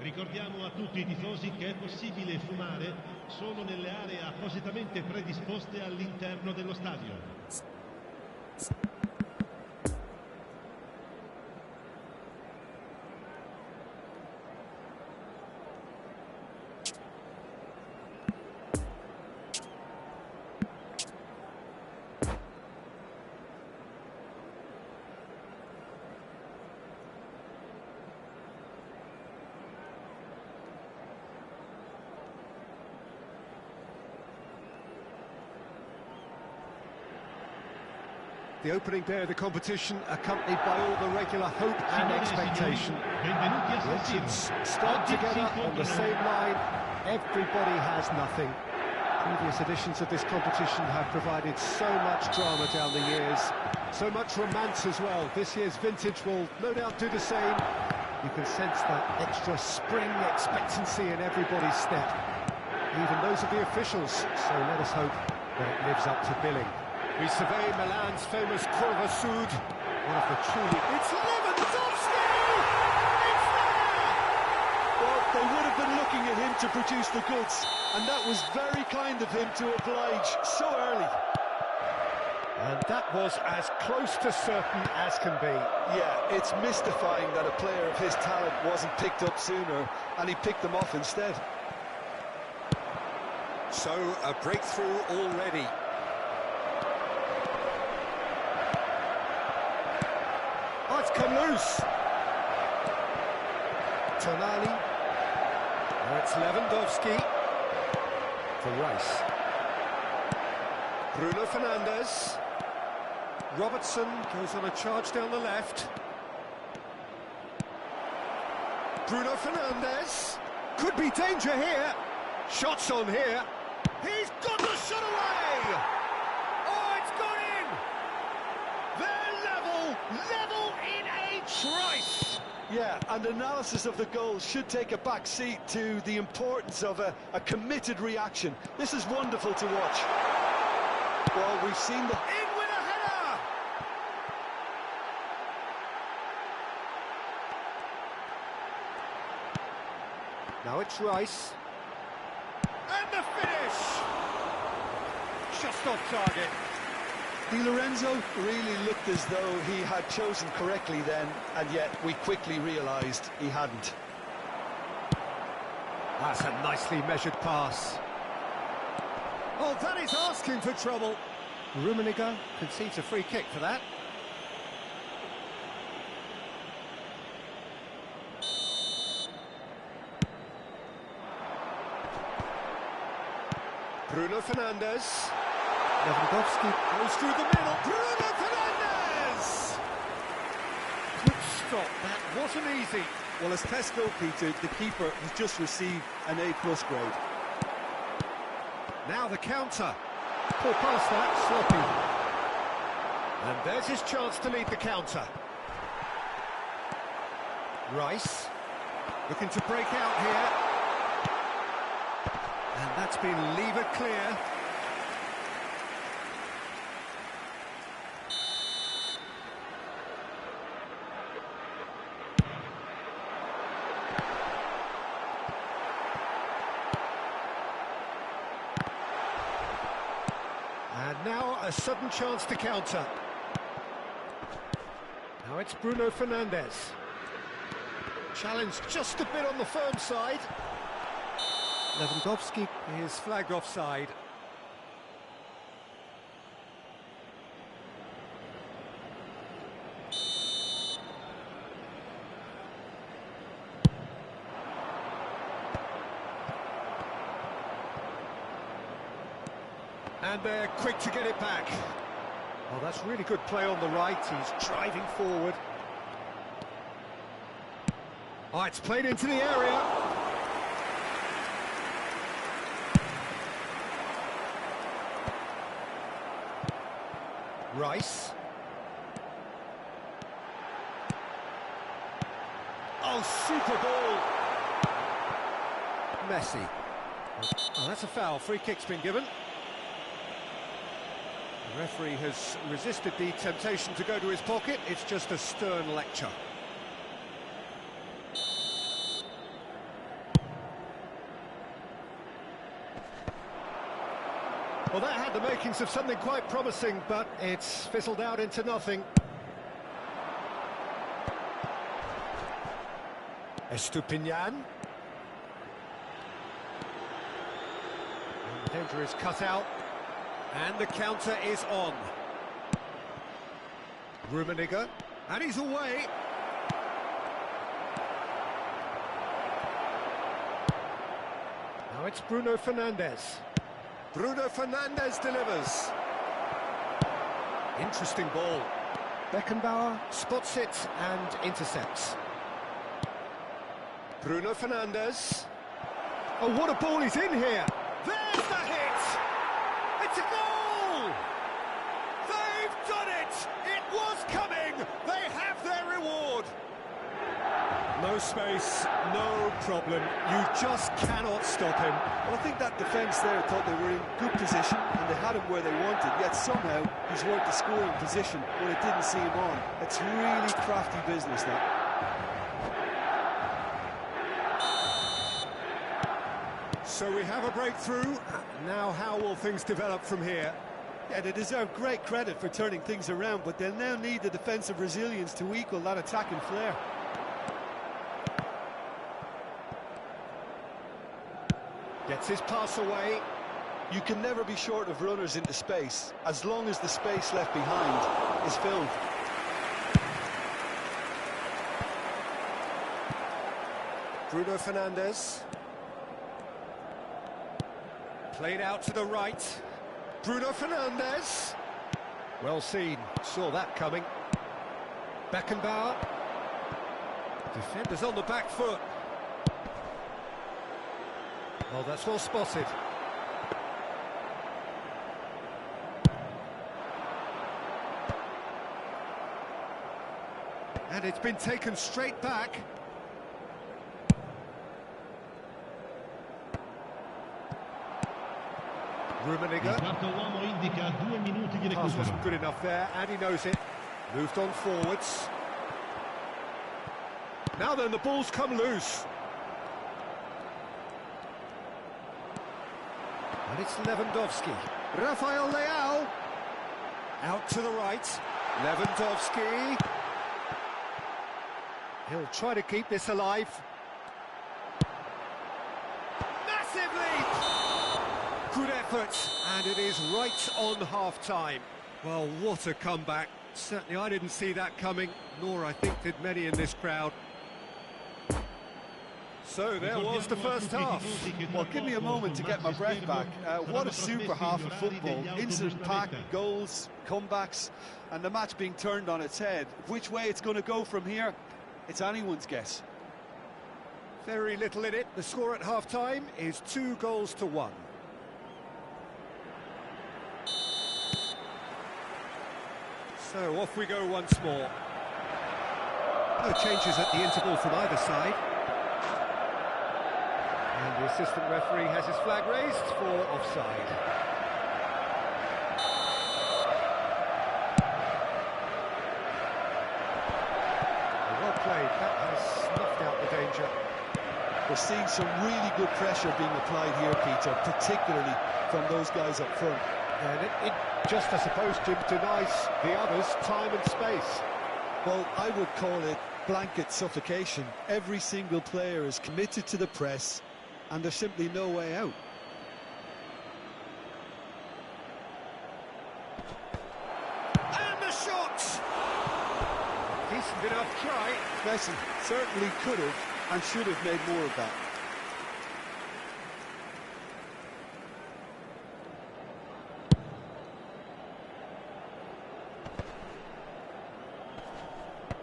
Ricordiamo a tutti i tifosi che è possibile fumare solo nelle aree appositamente predisposte all'interno dello stadio. The opening day of the competition accompanied by all the regular hope and expectation. The engines start together on the same line. Everybody has nothing. Previous editions of this competition have provided so much drama down the years, so much romance as well. This year's vintage will no doubt do the same. You can sense that extra spring expectancy in everybody's step, even those of the officials, so let us hope that it lives up to billing. We survey Milan's famous Curva Sud, one of the truly... It's Lewandowski! It's there! Well, they would have been looking at him to produce the goods, and that was very kind of him to oblige so early. And that was as close to certain as can be. Yeah, it's mystifying that a player of his talent wasn't picked up sooner, and he picked them off instead. So, a breakthrough already. Oh, it's come loose. Tonali. Now it's Lewandowski. For Rice. Bruno Fernandes. Robertson goes on a charge down the left. Bruno Fernandes. Could be danger here. Shots on here. He's got the shot away! Oh, it's gone in! They're level in a trice! Yeah, and analysis of the goal should take a back seat to the importance of a committed reaction. This is wonderful to watch. Well, we've seen the... In with a header! Now it's Rice. And the finish! Just off target. Di Lorenzo really looked as though he had chosen correctly then, and yet we quickly realised he hadn't. That's a nicely measured pass. Oh, that is asking for trouble. Rummenigge concedes a free kick for that. Bruno Fernandes. Lewandowski goes through the middle. Bruno Fernandes! Good stop. That wasn't easy. Well, as test goalkeeper, the keeper has just received an A+ grade. Now the counter. Poor pass that, sloppy. And there's his chance to lead the counter. Rice, looking to break out here. And that's been levered clear. And now a sudden chance to counter. Now it's Bruno Fernandes. Challenge just a bit on the firm side. Lewandowski is flagged offside. And they're quick to get it back. Oh, that's really good play on the right. He's driving forward. Oh, it's played into the area. Rice. Oh, super ball. Messi. Oh, that's a foul. Free kick's been given. The referee has resisted the temptation to go to his pocket. It's just a stern lecture. Well, that had the makings of something quite promising, but it's fizzled out into nothing. Estupinian. The danger is cut out, and the counter is on. Rummenigge, and he's away. Now it's Bruno Fernandes. Bruno Fernandes delivers. Interesting ball. Beckenbauer spots it and intercepts. Bruno Fernandes. Oh, what a ball he's in here! There's the hit! It's a goal! They've done it! It was coming! They have their reward! No space, no problem. You just cannot stop him. Well, I think that defence there thought they were in good position and they had him where they wanted, yet somehow he's worked the scoring position when it didn't see him on. It's really crafty business, that. So we have a breakthrough. Now how will things develop from here? Yeah, they deserve great credit for turning things around, but they'll now need the defensive resilience to equal that attacking flair. Gets his pass away. You can never be short of runners into space, as long as the space left behind is filled. Bruno Fernandes. Played out to the right. Bruno Fernandes. Well seen, saw that coming. Beckenbauer. Defenders on the back foot. Well, that's well spotted. And it's been taken straight back. Rummenigge. Il quarto uomo indica 2 minuti di Pass recupero. wasn't good enough there, and he knows it. Moved on forwards. Now then, the ball's come loose. And it's Lewandowski. Rafael Leao. Out to the right. Lewandowski. He'll try to keep this alive. Massive leap! Good effort, and it is right on half-time. Well, what a comeback. Certainly I didn't see that coming, nor I think did many in this crowd. So there was the first half. Well, give me a moment to get my breath back. What a super half of football. Incident-packed goals, comebacks, and the match being turned on its head. Which way it's going to go from here, it's anyone's guess. Very little in it. The score at half-time is 2-1. So off we go once more. No changes at the interval from either side. And the assistant referee has his flag raised for offside. Well played, that has snuffed out the danger. We're seeing some really good pressure being applied here, Peter, particularly from those guys up front. And it just, I suppose, Jim, denies the others time and space. Well, I would call it blanket suffocation. Every single player is committed to the press, and there's simply no way out. And the shot! Decent enough try. Messi certainly could have and should have made more of that.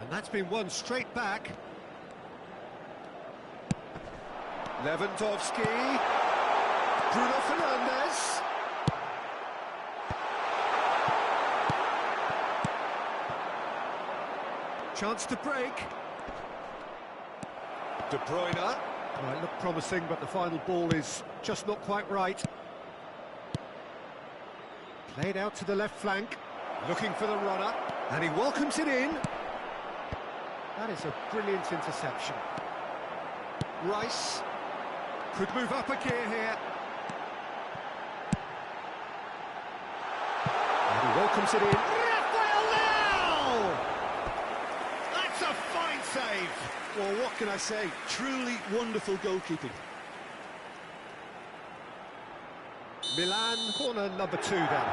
And that's been won straight back. Lewandowski. Bruno Fernandes. Chance to break. De Bruyne. Well, it looked promising, but the final ball is just not quite right. Played out to the left flank. Looking for the runner. And he welcomes it in. That is a brilliant interception. Rice could move up a gear here. welcomes it in. Rafael now! That's a fine save. Well, what can I say? Truly wonderful goalkeeping. Milan, corner number 2 then.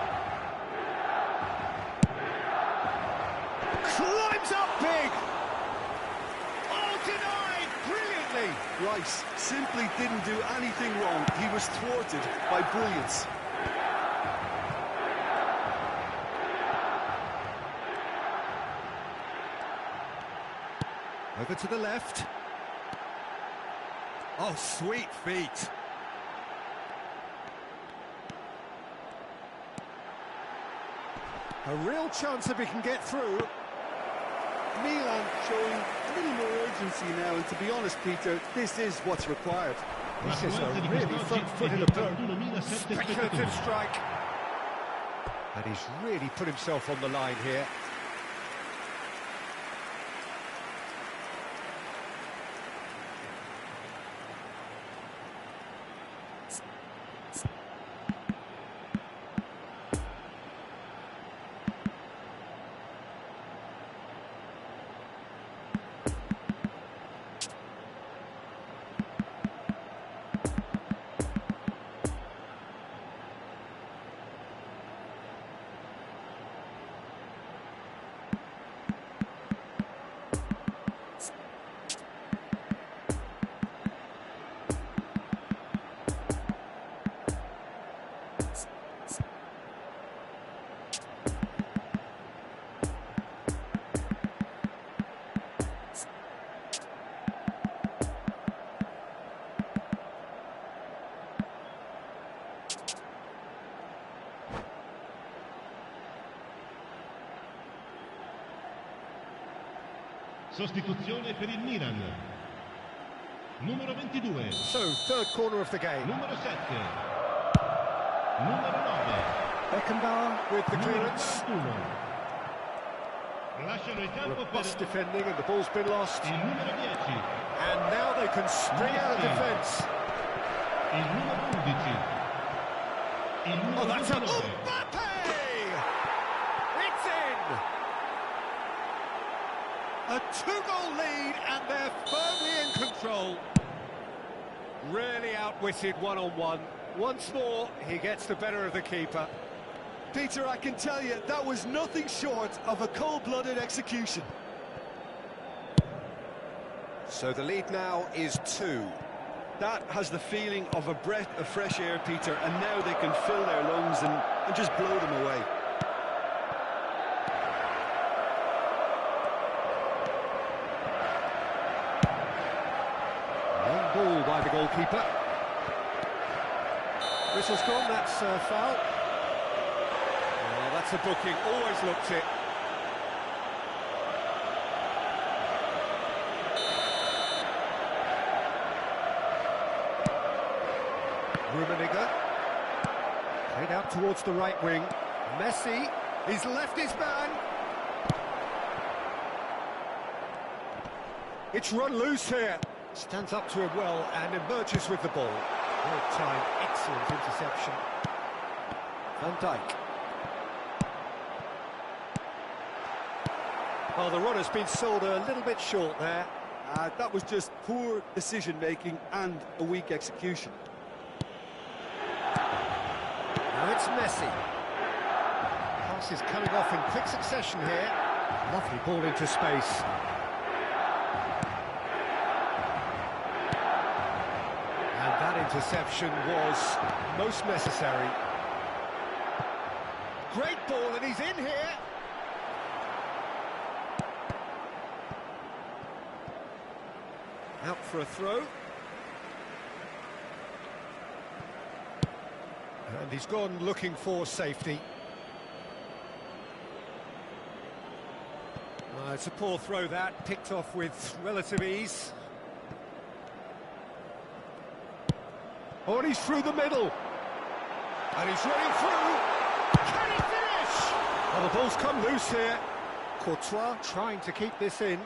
Climbs up big! Oh, denied brilliantly! Rice simply didn't do anything wrong. He was thwarted by brilliance. Over to the left. Oh, sweet feet. A real chance if he can get through. Milan showing a little more urgency now, and to be honest, Peter, this is what's required. This is a really front-footed approach. Speculative strike. And he's really put himself on the line here. Sostituzione per il Milan. Numero 22. So, third corner of the game. Numero 7. Numero 9. Beckenbauer with the clearance. Lasciano il campo Robust per defending and the ball's been lost. il numero 10. And now they can string out of defence. Il numero 11. Il numero Oh, that's a... 29. Mbappe! It's in! A 2-goal lead and they're firmly in control. Really outwitted one-on-one. Once more, he gets the better of the keeper. Peter, I can tell you, that was nothing short of a cold-blooded execution. So the lead now is 2. That has the feeling of a breath of fresh air, Peter, and now they can fill their lungs and just blow them away. Long ball by the goalkeeper. Whistle's gone, that's foul. Oh, that's a booking, always looked it. Rummenigge. Played out towards the right wing. Messi, he's left his man. It's run loose here. Stands up to him well and emerges with the ball. Well timed, excellent interception. Van Dijk. Well, the runner's been sold a little bit short there. That was just poor decision-making and a weak execution. Now it's Messi. Pass is coming off in quick succession here. Lovely ball into space. And that interception was most necessary. Great ball, and he's in here. Out for a throw. And he's gone looking for safety. It's a poor throw that, picked off with relative ease. Oh, and he's through the middle. And he's running through. Can he finish? Well, the ball's come loose here. Courtois trying to keep this in.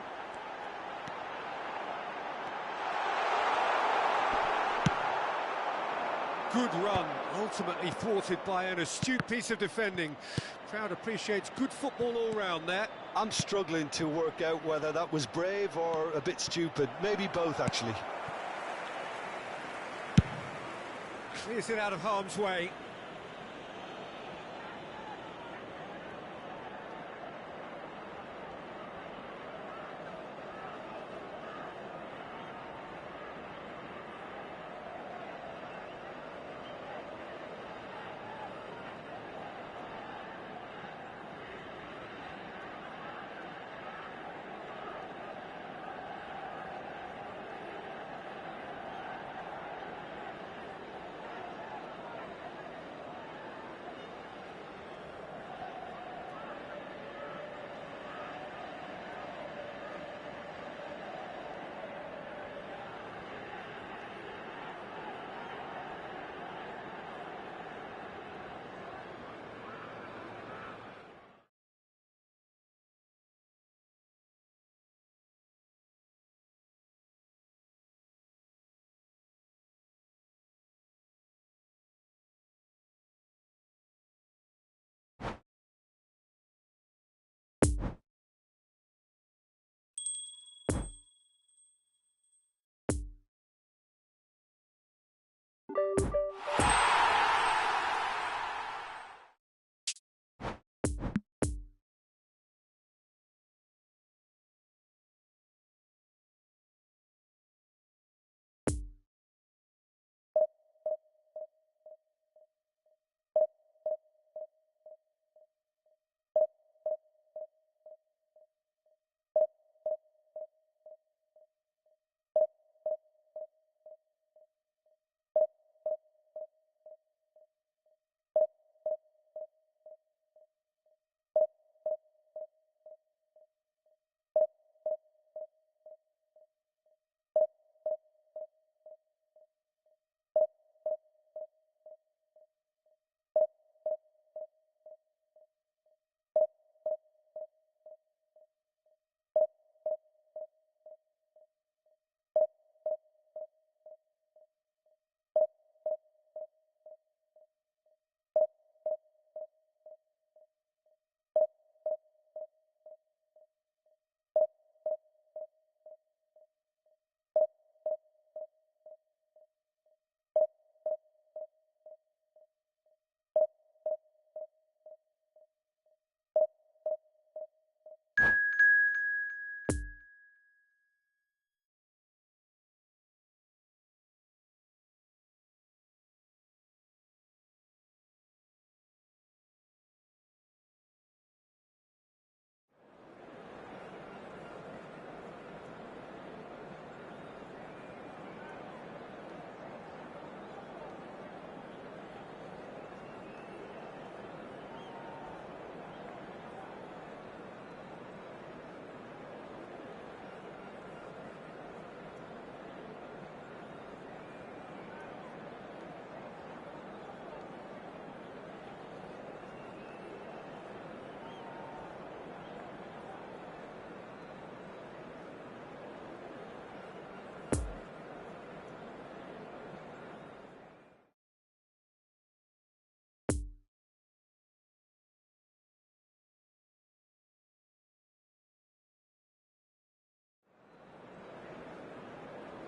good run, ultimately thwarted by an astute piece of defending. Crowd appreciates good football all round there. I'm struggling to work out whether that was brave or a bit stupid. Maybe both, actually. Clears it out of harm's way.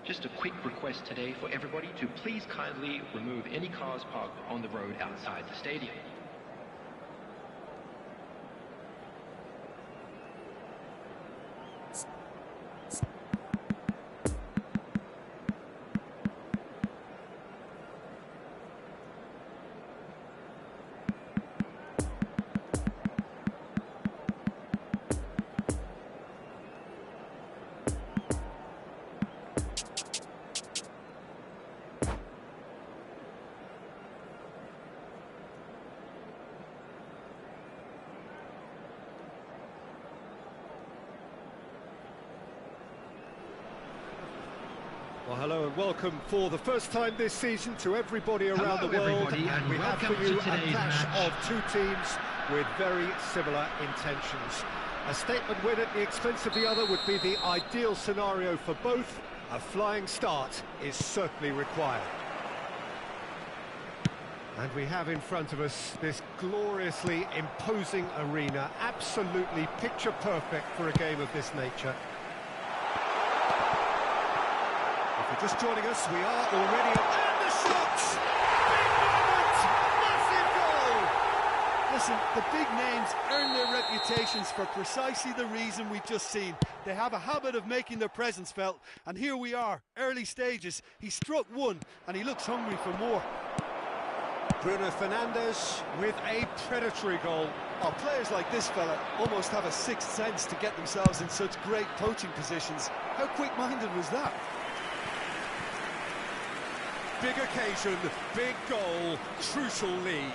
Just a quick request today for everybody to please kindly remove any cars parked on the road outside the stadium. Well, hello and welcome for the first time this season to everybody around the world. And we have for you a clash of two teams with very similar intentions. A statement win at the expense of the other would be the ideal scenario for both. A flying start is certainly required. And we have in front of us this gloriously imposing arena, absolutely picture perfect for a game of this nature. If you're just joining us, we are already and the shots! Big moment! Massive goal! Listen, the big names earn their reputations for precisely the reason we've just seen. They have a habit of making their presence felt, and here we are, early stages. He struck one, and he looks hungry for more. Bruno Fernandes with a predatory goal. Oh, players like this fella almost have a sixth sense to get themselves in such great poaching positions. How quick-minded was that? Big occasion, big goal, crucial lead.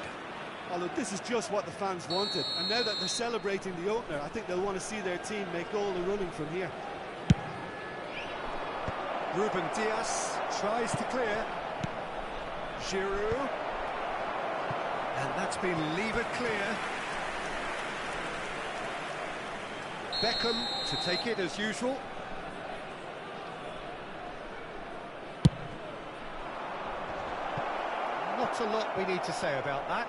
Oh, look, this is just what the fans wanted, and now that they're celebrating the opener, I think they'll want to see their team make all the running from here. Ruben Dias tries to clear. Giroud. And that's been levered clear. Beckham to take it as usual. Not a lot we need to say about that.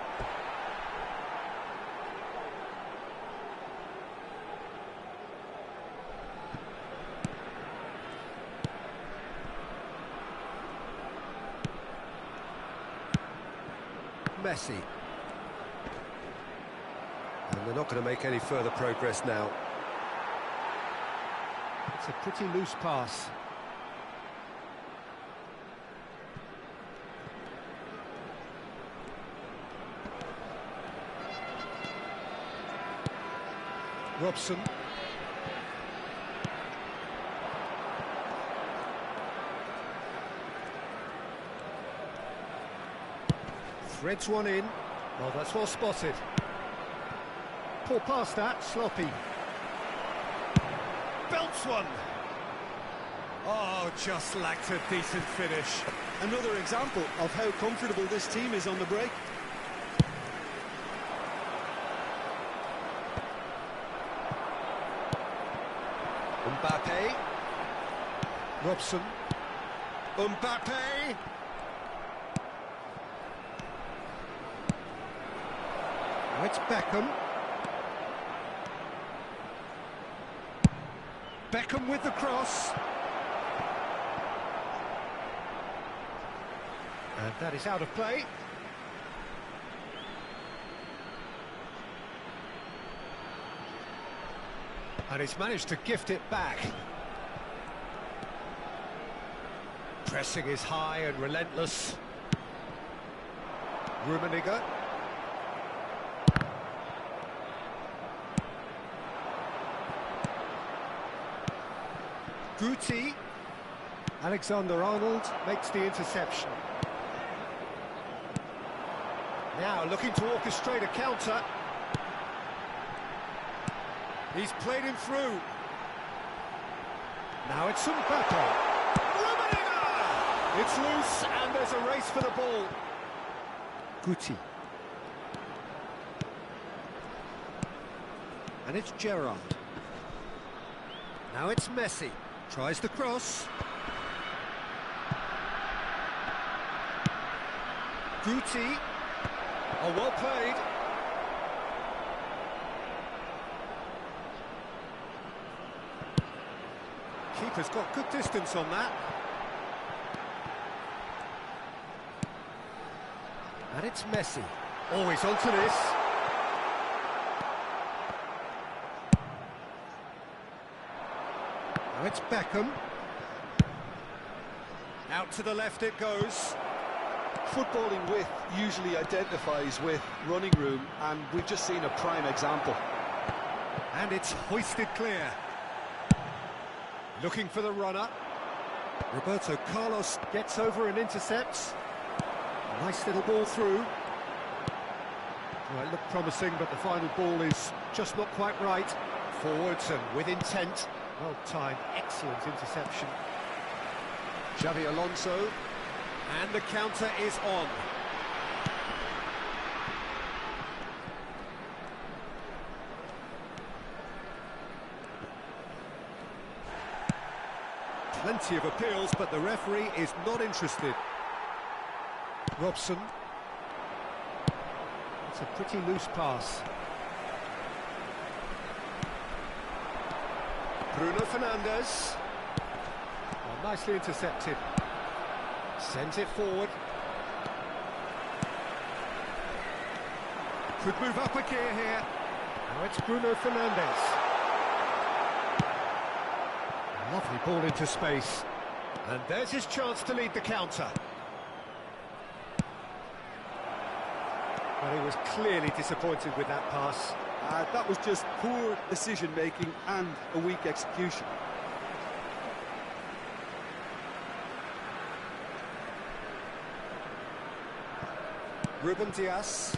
Messi. And they're not going to make any further progress now. It's a pretty loose pass. Robson. Threads one in. Well, that's well spotted. Poor pass that, sloppy. Belts one. Oh, just lacked a decent finish. Another example of how comfortable this team is on the break. Mbappe. Robson. Mbappe. Now it's Beckham. Beckham with the cross. And that is out of play. And he's managed to gift it back. Pressing is high and relentless. Rummenigge. Guti. Alexander-Arnold makes the interception. Now looking to orchestrate a counter. He's played him through. Now it's Mbappe. Rummenigge! It's loose and there's a race for the ball. Guti. And it's Gerrard. Now it's Messi. Tries the cross. Guti. Oh, well played. Keeper's got good distance on that. And it's Messi. Always onto this. Now it's Beckham. Out to the left it goes. Footballing width usually identifies with running room, and we've just seen a prime example. And it's hoisted clear. Looking for the runner. Roberto Carlos gets over and intercepts. Nice little ball through. Well, it looked promising, but the final ball is just not quite right. Forwards and with intent. Well timed, excellent interception. Xavi Alonso. And the counter is on. Plenty of appeals, but the referee is not interested. Robson. That's a pretty loose pass. Bruno Fernandes. Well, nicely intercepted. Sends it forward. Could move up a gear here. Now it's Bruno Fernandes. Lovely ball into space. And there's his chance to lead the counter. Well, he was clearly disappointed with that pass. That was just poor decision-making and a weak execution. Ruben Dias.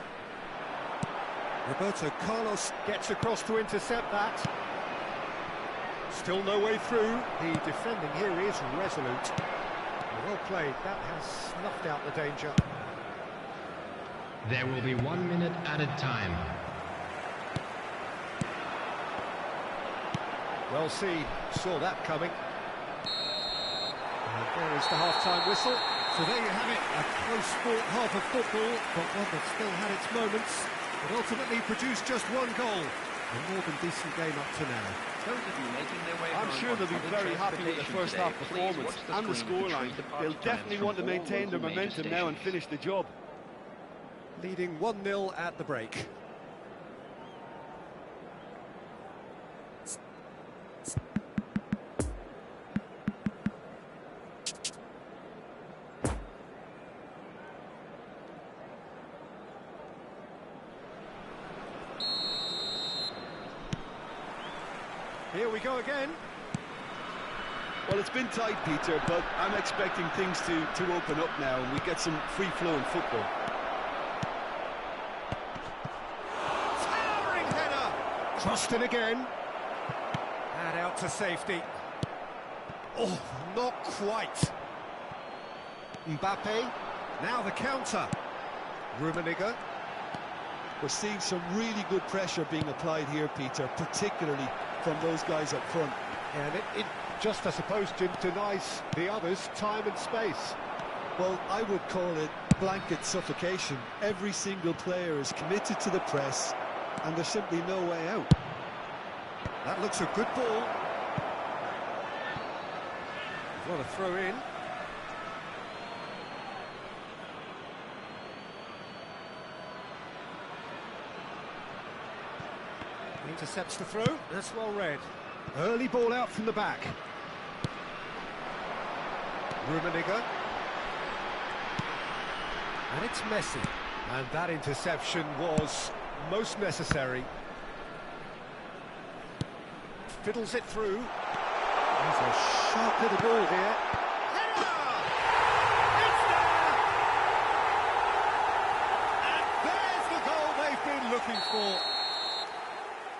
Roberto Carlos gets across to intercept that. Still no way through. The defending here is resolute. Well played. That has snuffed out the danger. There will be 1 minute added time. Well seen. Saw that coming. And there is the half-time whistle. So there you have it. A close fought half of football, but one that still had its moments. It ultimately produced just one goal. A more than decent game up to now. Those of you making their way I'm home sure on they'll be public very happy with the transportation first today, half please performance watch and the screen for scoreline. train departure They'll definitely times want to from all maintain their local major momentum now and stations. finish the job. Leading 1-0 at the break. Here we go again. Well, it's been tight, Peter, but I'm expecting things to open up now and we get some free-flowing football. Towering header! Crossed in again. And out to safety. Oh, not quite. Mbappe. Now the counter. Rummenigge. We're seeing some really good pressure being applied here, Peter, particularly from those guys up front. And it just, I suppose, denies the others time and space. Well, I would call it blanket suffocation. Every single player is committed to the press, and there's simply no way out. That looks a good ball. What a throw in. Intercepts the throw. That's well read. Early ball out from the back. Rummenigge. And it's Messi. And that interception was most necessary. Fiddles it through. There's a sharp little ball here. It's there! And there's the goal they've been looking for.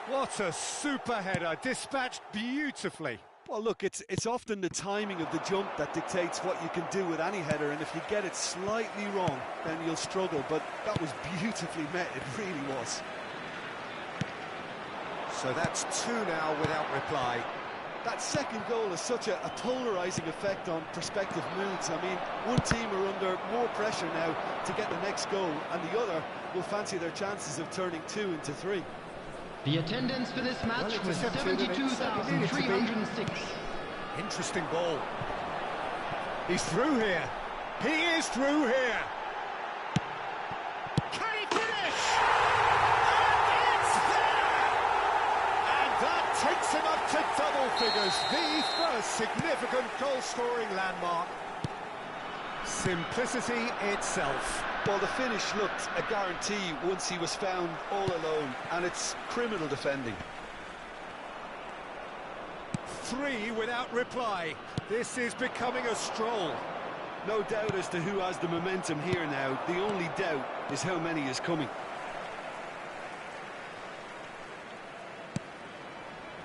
What a super header, dispatched beautifully. Well, look, it's often the timing of the jump that dictates what you can do with any header, and if you get it slightly wrong, then you'll struggle, but that was beautifully met, it really was. So that's 2 now without reply. That second goal has such a polarising effect on prospective moods. I mean, one team are under more pressure now to get the next goal, and the other will fancy their chances of turning 2 into 3. The attendance for this match was intercepted, and it needed to be. 72,306. Interesting ball. He's through here. He is through here. Can he finish? And it's there! And that takes him up to double figures. The first significant goal-scoring landmark. Simplicity itself. Well, the finish looked a guarantee once he was found all alone, and it's criminal defending. 3 without reply. This is becoming a stroll. No doubt as to who has the momentum here now. The only doubt is how many is coming.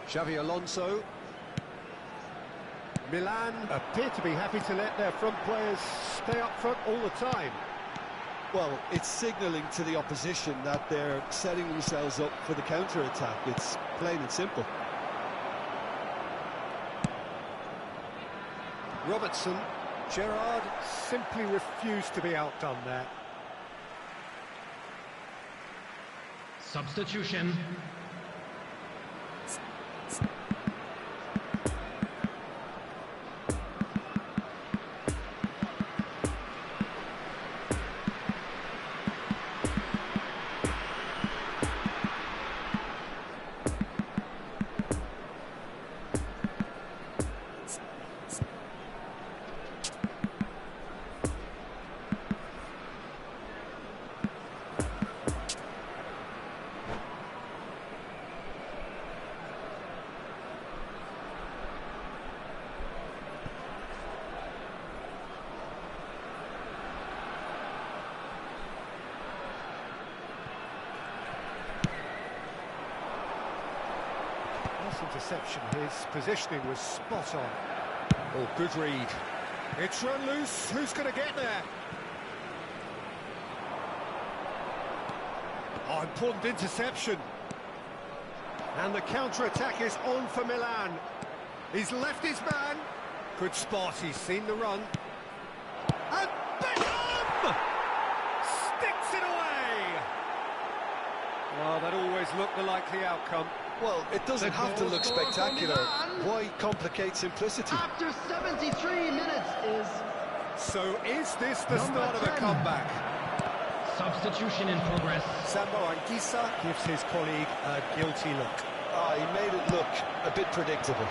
Xavi Alonso. Milan appear to be happy to let their front players stay up front all the time. Well, it's signalling to the opposition that they're setting themselves up for the counter-attack. It's plain and simple. Robertson. Gerrard simply refused to be outdone there. Substitution. Interception, his positioning was spot on. Oh, good read. It's run loose, who's going to get there? Oh, important interception. And the counter-attack is on for Milan. He's left his man. Good spot, he's seen the run. And Beckham! Sticks it away! Well, that always looked the likely outcome. Well, it doesn't have to look spectacular. Why complicate simplicity? After 73 minutes is... So is this the start of a comeback? Substitution in progress. Sambo Anguissa gives his colleague a guilty look. He made it look a bit predictable.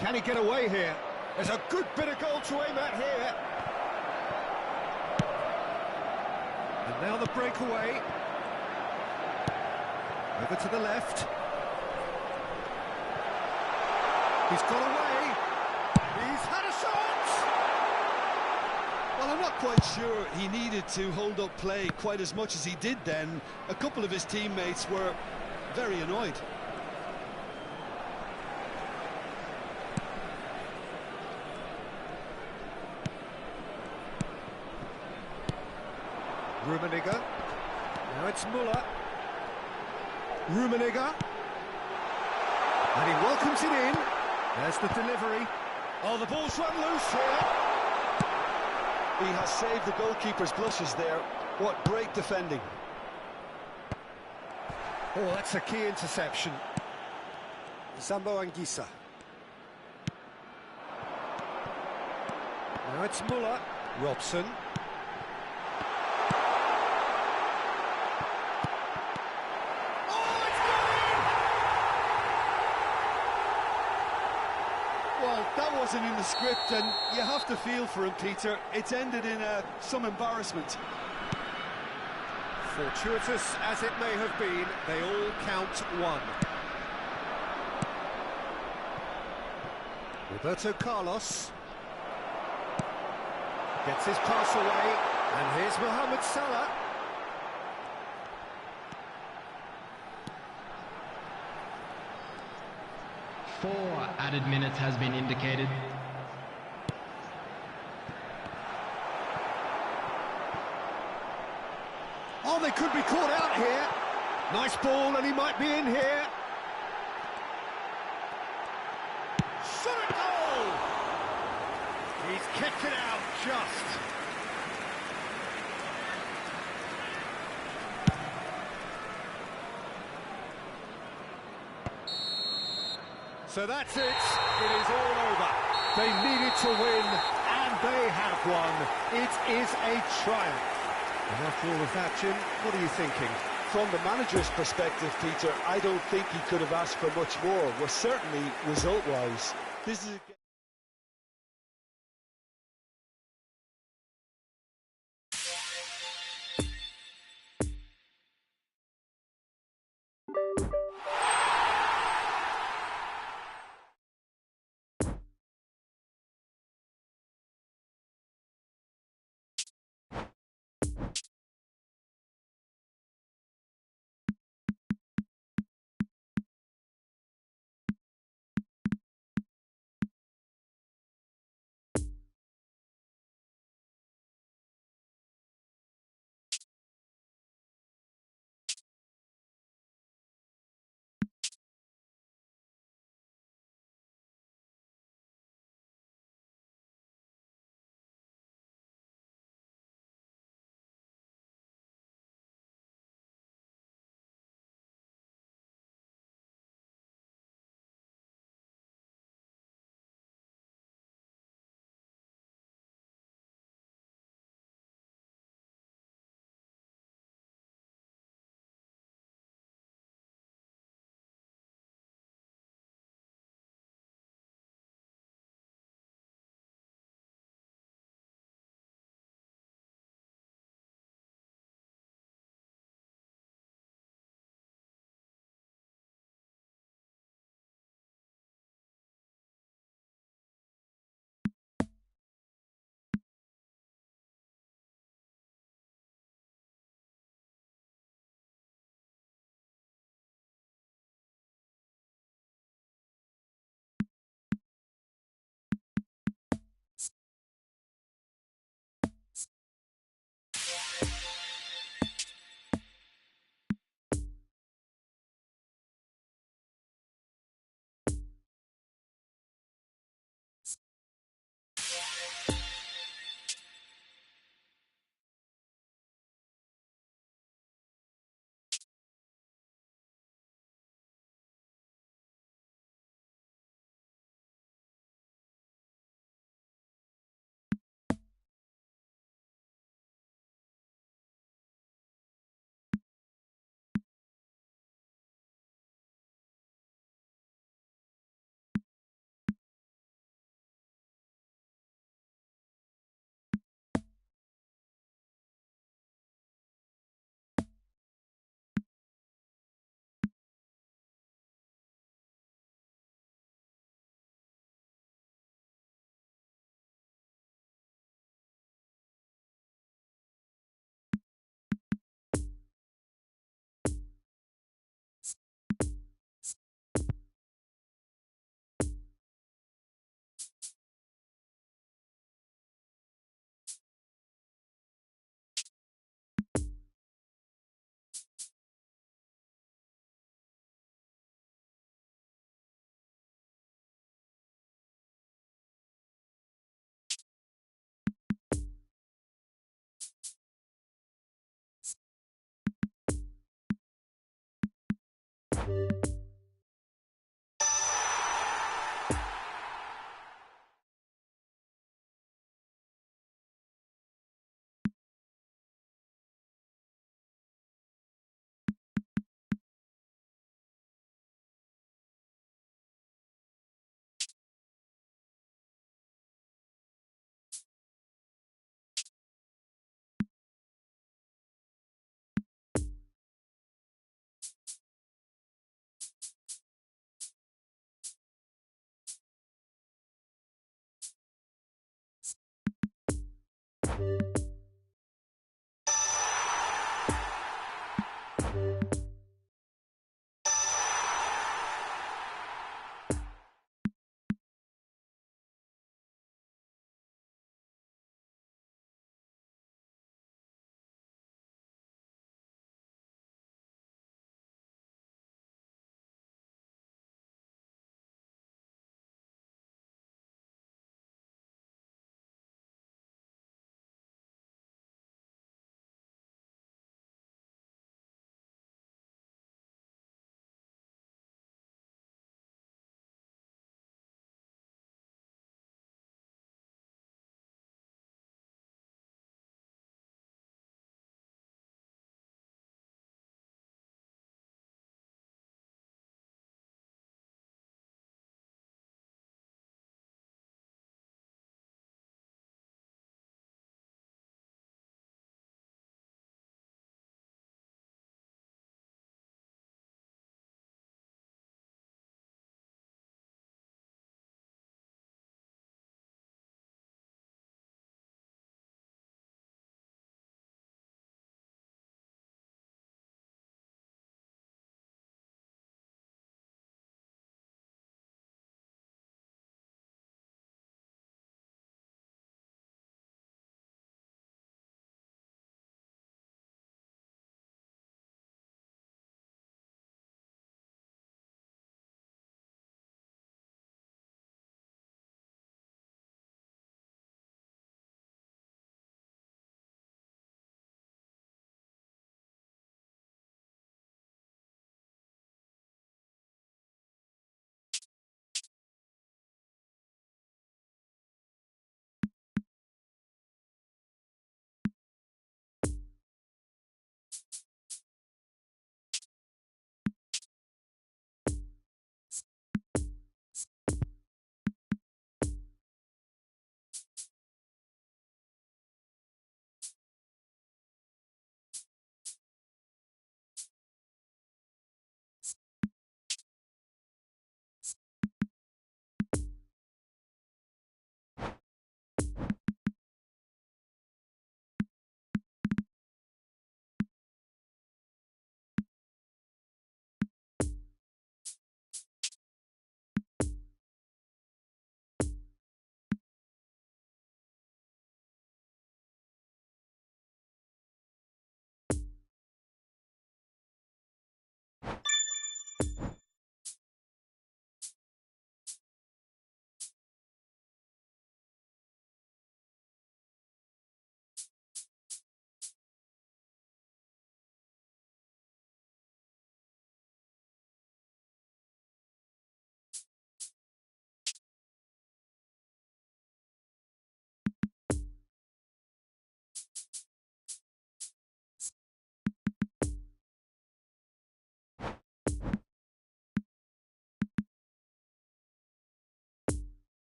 Can he get away here? There's a good bit of goal to aim at here. And now the breakaway. Over to the left. He's got away. He's had a shot! Well, I'm not quite sure he needed to hold up play quite as much as he did then. A couple of his teammates were very annoyed. Rummenigge. Now it's Müller. Rummenigge. And he welcomes it in. There's the delivery. Oh, the ball's run loose here. He has saved the goalkeeper's blushes there. What great defending. Oh, that's a key interception. Sambo Anguissa. Now it's Müller. Robson. Well, that wasn't in the script, and you have to feel for him, Peter. It's ended in some embarrassment. Fortuitous as it may have been, they all count one. Roberto Carlos gets his pass away, and here's Mohamed Salah. Four added minutes has been indicated. Oh, they could be caught out here. Nice ball, and he might be in here. Shot at goal! He's kicked it out just. So that's it. It is all over. They needed to win, and they have won. It is a triumph. And after all of that, Jim, what are you thinking? From the manager's perspective, Peter, I don't think he could have asked for much more. Well, certainly result-wise. This is